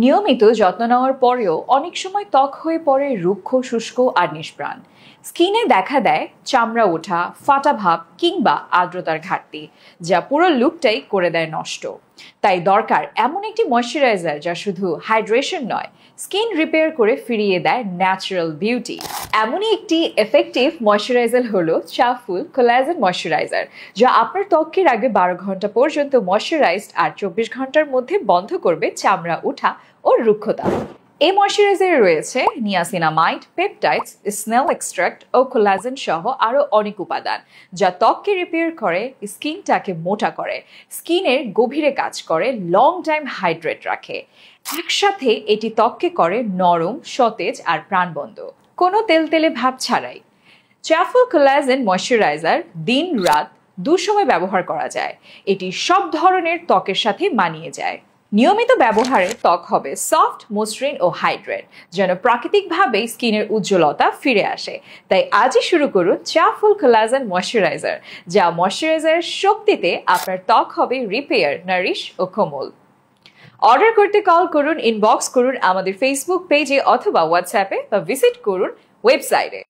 নিয়মিত যত্ন নেওয়ার পরেও অনেক সময় ত্বক হয়ে পড়ে রুক্ষ, শুষ্ক আর নিষ্প্রাণ। স্কিনে দেখা দেয় চামড়া ওঠা, ফাটা ভাব কিংবা আর্দ্রতার ঘাটতি, যা পুরো লুকটাই করে দেয় নষ্ট। তাই দরকার এমন একটি ময়শ্চারাইজার যা শুধু হাইড্রেশন নয়, স্কিন রিপেয়ার করে ফিরিয়ে দেয় ন্যাচারাল বিউটি। এমনই একটি এফেক্টিভ ময়শ্চারাইজার হলো চাফুল কোলাজেন ময়শ্চারাইজার, যা আপনার ত্বকের আগে 12 ঘন্টা পর্যন্ত ময়শ্চারাইজড আর 24 ঘন্টার মধ্যে বন্ধ করবে চামড়া ওঠা ও রুক্ষতা। এই ময়শ্চারাইজারে রয়েছে নিয়াসিনামাইড, পেপটাইডস, স্নেল এক্সট্রাক্ট ও কোলাজেন সহ আরও অনেক উপাদান, যা ত্বককে রিপেয়ার করে, স্কিনটাকে মোটা করে, স্কিনের গভীরে কাজ করে, লং টাইম হাইড্রেট রাখে। একসাথে এটি ত্বককে করে নরম, সতেজ আর প্রাণবন্ত, কোনো তেলতেলে ভাব ছাড়াই। চাফুল কোলাজেন ময়শ্চারাইজার দিন রাত দুসময় ব্যবহার করা যায়। এটি সব ধরনের ত্বকের সাথে মানিয়ে যায়। নিয়মিত ব্যবহারে ত্বক হবে সফট, মসৃণ ও হাইড্রেট, যেন প্রাকৃতিকভাবেই স্কিনের উজ্জ্বলতা ফিরে আসে। তাই আজই শুরু করুন চাফুল কোলাজেন ময়শ্চারাইজার, যা ময়শ্চারাইজারের শক্তিতে আপনার ত্বক হবে রিপেয়ার, নারিশ ও কোমল। অর্ডার করতে কল করুন, ইনবক্স করুন আমাদের ফেসবুক পেজে অথবা হোয়াটসঅ্যাপে, বা ভিজিট করুন ওয়েবসাইটে।